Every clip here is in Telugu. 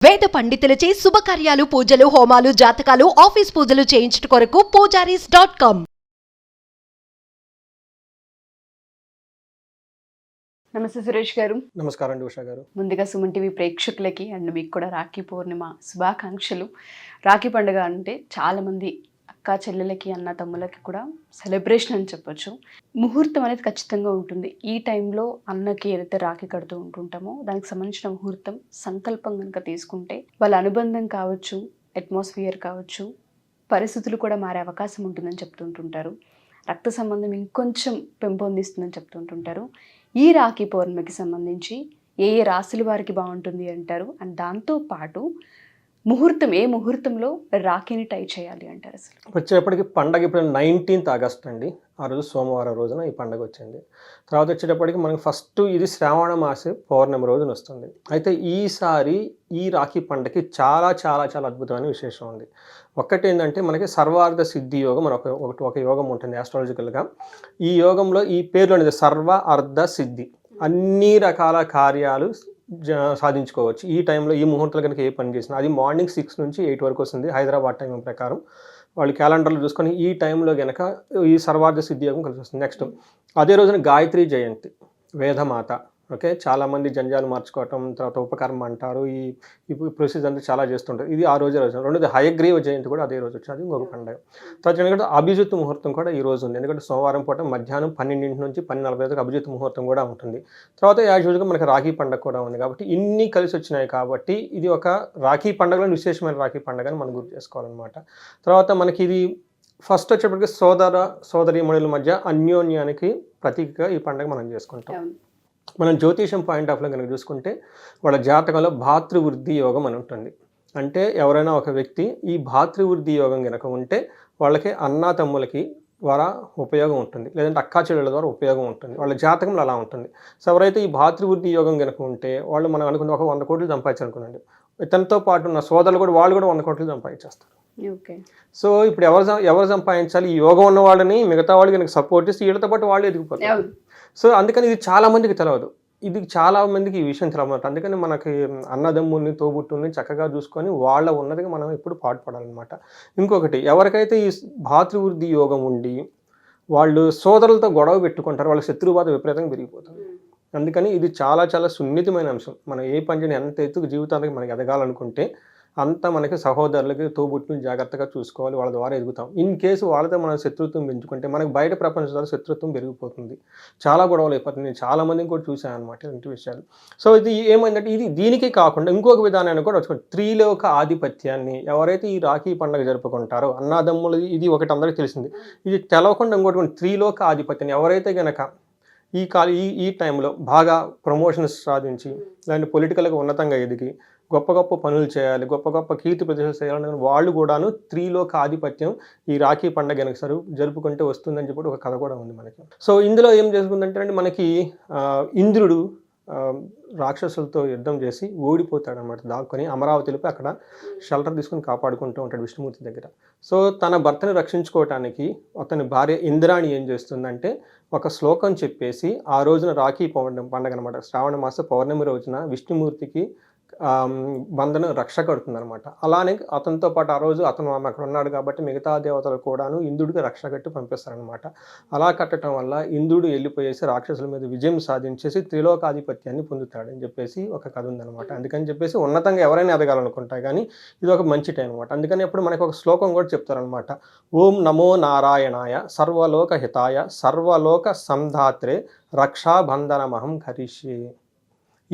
వేద పండితులచే శుభకార్యాలు పూజలు హోమాలు జాతకాలు ఆఫీస్ పూజలు చేయించుట కొరకు పూజారీస్.com. నమస్తే సురేష్ గారు. నమస్కారం అండి ఉషా గారు. ముందుగా సుమన్ టీవీ ప్రేక్షకులకి అండ్ మీకు కూడా రాఖీ పౌర్ణిమ శుభాకాంక్షలు. రాఖీ పండుగ అంటే చాలామంది అక్క చెల్లెలకి అన్న తమ్ములకి కూడా సెలబ్రేషన్ అని చెప్పొచ్చు. ముహూర్తం అనేది ఖచ్చితంగా ఉంటుంది. ఈ టైంలో అన్నకి ఏదైతే రాఖీ కడుతూ ఉంటుంటామో దానికి సంబంధించిన ముహూర్తం సంకల్పం కనుక తీసుకుంటే వాళ్ళ అనుబంధం కావచ్చు, అట్మాస్ఫియర్ కావచ్చు, పరిస్థితులు కూడా మారే అవకాశం ఉంటుందని చెప్తుంటుంటారు. రక్త సంబంధం ఇంకొంచెం పెంపొందిస్తుందని చెప్తుంటుంటారు. ఈ రాఖీ పౌర్ణమికి సంబంధించి ఏ ఏ రాశుల వారికి బాగుంటుంది అంటారు? అండ్ దాంతోపాటు ముహూర్తం, ఏ ముహూర్తంలో రాఖీని టై చేయాలి అంటారు? అసలు వచ్చేటప్పటికి పండగ ఇప్పుడు 19th ఆగస్ట్ అండి. ఆ రోజు సోమవారం రోజున ఈ పండగ వచ్చింది. తర్వాత వచ్చేటప్పటికి మనకి ఫస్ట్ ఇది శ్రావణ మాస పౌర్ణమి రోజున వస్తుంది. అయితే ఈసారి ఈ రాఖీ పండగకి చాలా చాలా చాలా అద్భుతమైన విశేషం ఉంది. ఒక్కటి ఏంటంటే మనకి సర్వార్థ సిద్ధి యోగం అని ఒక యోగం ఉంటుంది ఆస్ట్రాలజికల్గా. ఈ యోగంలో ఈ పేర్లు అనేది సర్వ అర్ధ సిద్ధి, అన్ని రకాల కార్యాలు సాధించుకోవచ్చు ఈ టైంలో. ఈ ముహూర్తాలు కనుక ఏ పని చేసినా అది మార్నింగ్ 6 నుంచి 8 వరకు వస్తుంది హైదరాబాద్ టైం ప్రకారం. వాళ్ళు క్యాలెండర్లు చూసుకొని ఈ టైంలో కనుక ఈ సర్వార్థ సిద్ధి యోగం కలిసి వస్తుంది. నెక్స్ట్ అదే రోజున గాయత్రి జయంతి, వేదమాత. ఓకే, చాలామంది జంజాలు మార్చుకోవటం, తర్వాత ఉపకర్మ అంటారు, ఈ ప్రొసీజర్ అంతా చాలా చేస్తుంటారు. ఇది ఆ రోజు. రెండోది హయగ్రీవ జయంతి కూడా అదే రోజు వచ్చింది, ఇంకొక పండుగ. తర్వాత ఎందుకంటే అభిజిత్ ముహూర్తం కూడా ఈ రోజు ఉంది. ఎందుకంటే సోమవారం పూట మధ్యాహ్నం 12 నుంచి 12:45 అభిజిత్ ముహూర్తం కూడా ఉంటుంది. తర్వాత యాక్చువల్గా మనకి రాఖీ పండుగ కూడా ఉంది. కాబట్టి ఇన్ని కలిసి వచ్చినాయి కాబట్టి ఇది ఒక రాఖీ పండుగలో విశేషమైన రాఖీ పండుగ అని మనం గుర్తు చేసుకోవాలన్నమాట. తర్వాత మనకి ఇది ఫస్ట్ వచ్చేప్పటికి సోదరీమణుల మధ్య అన్యోన్యానికి ప్రతీకగా ఈ పండుగ మనం చేసుకుంటాం. మనం జ్యోతిషం పాయింట్ ఆఫ్లో కనుక చూసుకుంటే వాళ్ళ జాతకంలో భాతృవృద్ధి యోగం అని ఉంటుంది. అంటే ఎవరైనా ఒక వ్యక్తి ఈ భాతృవృద్ధి యోగం కనుక ఉంటే వాళ్ళకి అన్నా తమ్ములకి ద్వారా ఉపయోగం ఉంటుంది, లేదంటే అక్కా చెల్లెల ద్వారా ఉపయోగం ఉంటుంది. వాళ్ళ జాతకంలో అలా ఉంటుంది. సో ఎవరైతే ఈ భాతృవృద్ధి యోగం కనుక ఉంటే వాళ్ళు మనం అనుకున్న ఒక 100 కోట్లు సంపాదించాలనుకున్నాండి, ఇతనితో పాటు ఉన్న సోదరులు కూడా వాళ్ళు కూడా 100 కోట్లు సంపాదించేస్తారు. సో ఇప్పుడు ఎవరు సంపాదించాలి? ఈ యోగం ఉన్న వాళ్ళని మిగతా వాళ్ళు కనుక సపోర్ట్ చేసి వీళ్ళతో పాటు వాళ్ళు ఎదిగిపోతారు. సో అందుకని ఇది చాలా మందికి తెలియదు. ఇది చాలా మందికి ఈ విషయం తెలియదు. అందుకని మనకి అన్నదమ్ముల్ని తోబుట్టుల్ని చక్కగా చూసుకొని వాళ్ళ ఉన్నదిగా మనం ఎప్పుడు పాటుపడాలన్నమాట. ఇంకొకటి, ఎవరికైతే ఈ భాతృవృద్ధి యోగం ఉండి వాళ్ళు సోదరులతో గొడవ పెట్టుకుంటారో వాళ్ళ శత్రుబాధ విపరీతంగా పెరిగిపోతుంది. అందుకని ఇది చాలా చాలా సున్నితమైన అంశం. మనం ఏ పనిని ఎంత ఎత్తుకు జీవితానికి మనకి ఎదగాలనుకుంటే అంత మనకి సహోదరులకి తోబుట్టుని జాగ్రత్తగా చూసుకోవాలి, వాళ్ళ ద్వారా ఎదుగుతాం. ఇన్ కేసు వాళ్ళతో మనం శత్రుత్వం పెంచుకుంటే మనకు బయట ప్రపంచం ద్వారా శత్రుత్వం పెరిగిపోతుంది, చాలా గొడవలు అయిపోతుంది. నేను చాలా మందిని కూడా చూశాను అనమాట ఇంటి విషయాలు. సో ఇది ఏమైందంటే ఇది దీనికి కాకుండా ఇంకొక విధానాన్ని కూడా వచ్చుకోండి. త్రిలోక ఆధిపత్యాన్ని ఎవరైతే ఈ రాఖీ పండుగ జరుపుకుంటారో అన్నాదమ్ములు, ఇది ఒకటి అందరికీ తెలిసింది. ఇది తెలవకుండా ఇంకోటి త్రిలోక ఆధిపత్యాన్ని ఎవరైతే గనక ఈ టైంలో బాగా ప్రమోషన్స్ సాధించి దాన్ని పొలిటికల్గా ఉన్నతంగా ఎదిగి గొప్ప గొప్ప పనులు చేయాలి, గొప్ప గొప్ప కీర్తి ప్రదర్శన చేయాలని వాళ్ళు కూడాను త్రిలోక ఆధిపత్యం ఈ రాఖీ పండుగ కనుక జరుపుకుంటే వస్తుందని చెప్పి ఒక కథ కూడా ఉంది మనకి. సో ఇందులో ఏం చేసుకుందంటే అండి, మనకి ఇంద్రుడు రాక్షసులతో యుద్ధం చేసి ఓడిపోతాడనమాట. దాక్కుని అమరావతిలోపై అక్కడ షెల్టర్ తీసుకుని కాపాడుకుంటూ ఉంటాడు విష్ణుమూర్తి దగ్గర. సో తన భర్తను రక్షించుకోవటానికి అతని భార్య ఇంద్రాణి ఏం చేస్తుందంటే ఒక శ్లోకం చెప్పేసి ఆ రోజున రాఖీ పండుగ అనమాట, శ్రావణ మాస పౌర్ణమి రోజున విష్ణుమూర్తికి బంధన రక్ష కడుతుందనమాట. అలానే అతనితో పాటు ఆ రోజు అతను అక్కడ ఉన్నాడు కాబట్టి మిగతా దేవతలు కూడాను ఇంద్రుడికి రక్ష కట్టి పంపిస్తారనమాట. అలా కట్టడం వల్ల ఇంద్రుడు వెళ్ళిపోయేసి రాక్షసుల మీద విజయం సాధించేసి త్రిలోకాధిపత్యాన్ని పొందుతాడని చెప్పేసి ఒక కథ ఉందనమాట. అందుకని చెప్పేసి ఉన్నతంగా ఎవరైనా ఎదగాలనుకుంటా కానీ ఇది ఒక మంచి టైం అనమాట. అందుకని ఎప్పుడు మనకు ఒక శ్లోకం కూడా చెప్తారనమాట. ఓం నమో నారాయణాయ సర్వలోక హితాయ సర్వలోక సంధాత్రే రక్షాబంధనమహం కరిష్యే.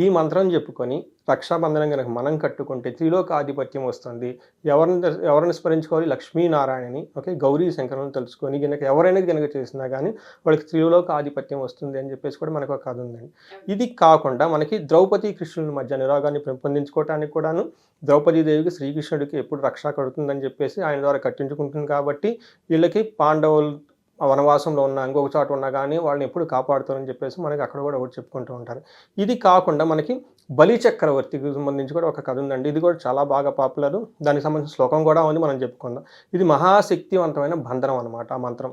ఈ మంత్రం చెప్పుకొని రక్షాబంధనం కనుక మనం కట్టుకుంటే త్రిలోకాధిపత్యం వస్తుంది. ఎవరిని స్మరించుకోవాలి? లక్ష్మీనారాయణని, ఓకే, గౌరీ శంకరుని తెలుసుకొని కనుక ఎవరైనా కనుక చేసినా కానీ వాళ్ళకి త్రిలోకాధిపత్యం వస్తుంది అని చెప్పేసి కూడా మనకు ఒక కథ ఉందండి. ఇది కాకుండా మనకి ద్రౌపది కృష్ణుల మధ్య అనురాగాన్ని పెంపొందించుకోవడానికి కూడాను ద్రౌపదీదేవికి శ్రీకృష్ణుడికి ఎప్పుడు రక్ష కడుతుందని చెప్పేసి ఆయన ద్వారా కట్టించుకుంటుంది. కాబట్టి వీళ్ళకి పాండవులు వనవాసంలో ఉన్న ఇంకొక చోట ఉన్నా కానీ వాళ్ళని ఎప్పుడు కాపాడుతారని చెప్పేసి మనకి అక్కడ కూడా ఒకటి చెప్పుకుంటూ ఉంటారు. ఇది కాకుండా మనకి బలి చక్రవర్తికి సంబంధించి కూడా ఒక కథ ఉందండి. ఇది కూడా చాలా బాగా పాపులర్. దానికి సంబంధించిన శ్లోకం కూడా ఉంది, మనం చెప్పుకుందాం. ఇది మహాశక్తివంతమైన బంధనం అనమాట. ఆ మంత్రం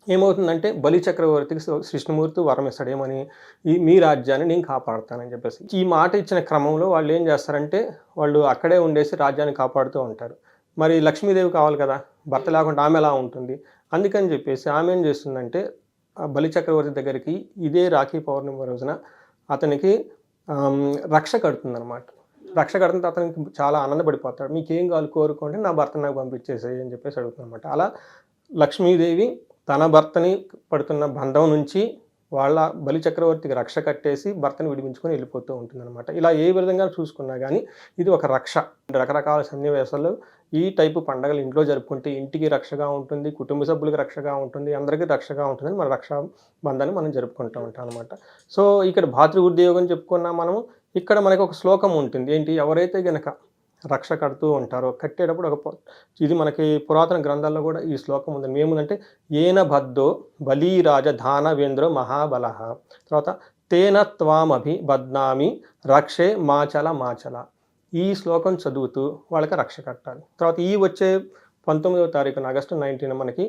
ఏమవుతుందంటే బలి చక్రవర్తికి కృష్ణమూర్తి వరం ఇస్తాడు ఏమని, మీ రాజ్యాన్ని నేను కాపాడుతానని చెప్పేసి. ఈ మాట ఇచ్చిన క్రమంలో వాళ్ళు ఏం చేస్తారంటే వాళ్ళు అక్కడే ఉండేసి రాజ్యాన్ని కాపాడుతూ ఉంటారు. మరి లక్ష్మీదేవి కావాలి కదా, భర్త లేకుండా ఆమె ఎలా ఉంటుంది, అందుకని చెప్పేసి ఆమె ఏం చేస్తుందంటే బలి చక్రవర్తి దగ్గరికి ఇదే రాఖీ పౌర్ణమి రోజున అతనికి రక్ష కడుతుందన్నమాట. రక్ష కడుతుంది, అతనికి చాలా ఆనందపడిపోతాడు. మీకేం కావాలి కోరుకోండి, నా భర్త నాకు పంపించేసేయి అని చెప్పేసి అడుగుతుందన్నమాట. అలా లక్ష్మీదేవి తన భర్తని పడుతున్న బంధం నుంచి వాళ్ళ బలి చక్రవర్తికి రక్ష కట్టేసి భర్తని విడిపించుకొని వెళ్ళిపోతూ ఉంటుందన్నమాట. ఇలా ఏ విధంగా చూసుకున్నా కానీ ఇది ఒక రక్ష. రకరకాల సన్నివేశాల్లో ఈ టైపు పండగలు ఇంట్లో జరుపుకుంటే ఇంటికి రక్షగా ఉంటుంది, కుటుంబ సభ్యులకు రక్షగా ఉంటుంది, అందరికీ రక్షగా ఉంటుందని మన రక్షా బంధాన్ని మనం జరుపుకుంటూ ఉంటాం అనమాట. సో ఇక్కడ భాతృవృద్ధియోగం చెప్పుకున్నా మనము, ఇక్కడ మనకు ఒక శ్లోకం ఉంటుంది. ఏంటి, ఎవరైతే గనక రక్ష కడుతూ ఉంటారో కట్టేటప్పుడు ఇది మనకి పురాతన గ్రంథాల్లో కూడా ఈ శ్లోకం ఉంది. ఏముందంటే ఏన బద్ధో బలీరాజ దానవేంద్రో మహాబలః, తర్వాత తేన త్వామభి బద్నామి రక్షే మాచల మాచల. ఈ శ్లోకం చదువుతూ వాళ్ళకి రక్ష కట్టాలి. తర్వాత ఈ వచ్చే 19వ తారీఖున ఆగస్టు 19 మనకి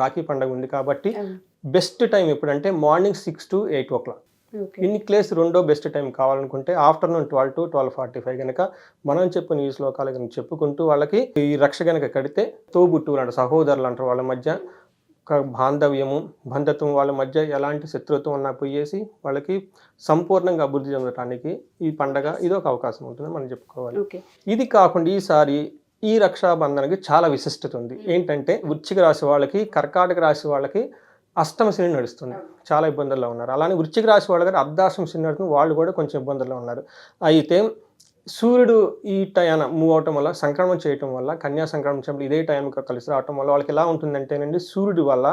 రాఖీ పండుగ ఉంది కాబట్టి బెస్ట్ టైం ఎప్పుడంటే morning 6 to 8 o'clock. In case రెండో బెస్ట్ టైం కావాలనుకుంటే ఆఫ్టర్నూన్ 12 to 12:45 కనుక మనం చెప్పిన ఈ శ్లోకాలు కనుక చెప్పుకుంటూ వాళ్ళకి ఈ రక్ష కనుక కడితే తోబుట్టువులు అంటారు, సహోదరులు అంటారు, వాళ్ళ మధ్య ఒక బాంధవ్యము బంధత్వం, వాళ్ళ మధ్య ఎలాంటి శత్రుత్వం ఉన్నా పోయేసి వాళ్ళకి సంపూర్ణంగా అభివృద్ధి చెందడానికి ఈ పండగ ఇది ఒక అవకాశం ఉంటుందని మనం చెప్పుకోవాలి. ఇది కాకుండా ఈసారి ఈ రక్షాబంధనకి చాలా విశిష్టత ఉంది. ఏంటంటే వృశ్చిక రాశి వాళ్ళకి, కర్కాటక రాశి వాళ్ళకి అష్టమ శని నడుస్తుంది, చాలా ఇబ్బందుల్లో ఉన్నారు. అలానే వృశ్చిక రాశి వాళ్ళ గారు అర్ధాష్టమ శని నడుస్తుంది, వాళ్ళు కూడా కొంచెం ఇబ్బందుల్లో ఉన్నారు. అయితే సూర్యుడు ఈ టైం మూవ్ అవటం వల్ల, సంక్రమణ చేయటం వల్ల, కన్యా సంక్రమణ ఇదే టైంకి కలిసి రావటం వల్ల వాళ్ళకి ఎలా ఉంటుందంటేనండి, సూర్యుడి వల్ల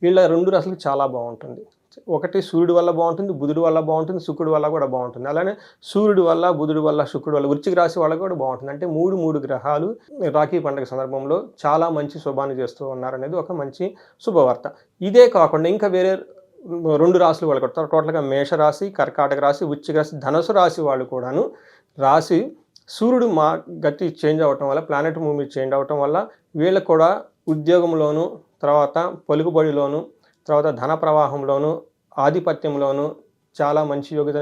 వీళ్ళ 2 రాశులకు చాలా బాగుంటుంది. ఒకటి సూర్యుడి వల్ల బాగుంటుంది, బుధుడి వల్ల బాగుంటుంది, శుక్రుడి వల్ల కూడా బాగుంటుంది. అలానే సూర్యుడి వల్ల, బుధుడి వల్ల, శుక్రుడి వల్ల వృశ్చిక రాశి వాళ్ళకి కూడా బాగుంటుంది. అంటే మూడు గ్రహాలు రాఖీ పండుగ సందర్భంలో చాలా మంచి శుభాన్ని చేస్తూ ఉన్నారనేది ఒక మంచి శుభవార్త. ఇదే కాకుండా ఇంకా వేరే 2 రాశులు వాళ్ళు కూడా టోటల్గా మేషరాశి, కర్కాటక రాశి, వృశ్చిక రాశి, ధనుసు రాశి వాళ్ళు కూడాను రాశి సూర్యుడు గతి చేంజ్ అవ్వటం వల్ల, ప్లానెట్ మూవ్మెంట్ చేంజ్ అవ్వటం వల్ల వీళ్ళకు కూడా ఉద్యోగంలోను, తర్వాత పలుకుబడిలోను, తర్వాత ధన ప్రవాహంలోను, ఆధిపత్యంలోను చాలా మంచి యోగ్యత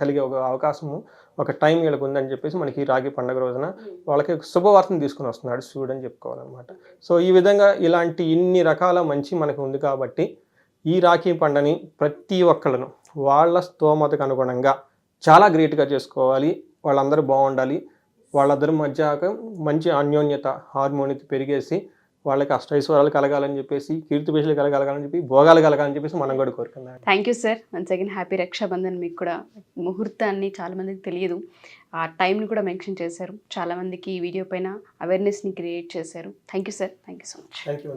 కలిగే ఒక అవకాశము, ఒక టైం వీళ్ళకు ఉందని చెప్పేసి మనకి ఈ రాఖీ పండుగ రోజున వాళ్ళకి శుభవార్తను తీసుకుని వస్తున్నాడు సూర్యుడు అని చెప్పుకోవాలన్నమాట. సో ఈ విధంగా ఇలాంటి ఇన్ని రకాల మంచి మనకు ఉంది కాబట్టి ఈ రాఖీ పండుగని ప్రతి ఒక్కళ్ళను వాళ్ళ స్తోమతకు అనుగుణంగా చాలా గ్రేట్గా చేసుకోవాలి. వాళ్ళందరూ బాగుండాలి, వాళ్ళందరి మధ్య మంచి అన్యోన్యత, హార్మోనియత పెరిగేసి వాళ్ళకి అష్టైశ్వర్యాలు కలగాలని చెప్పేసి, కీర్తిపేషలు కలగాలని చెప్పి, భోగాలు కలగాలని చెప్పేసి మనం కూడా కోరుకుందాం. Thank you sir, once again happy Rakshabandhan. మీకు కూడా ముహూర్తాన్ని చాలామందికి తెలియదు, ఆ టైంని కూడా మెన్షన్ చేశారు, చాలామందికి ఈ వీడియో పైన అవేర్నెస్ని క్రియేట్ చేశారు. Thank you sir, thank you so much. Thank you.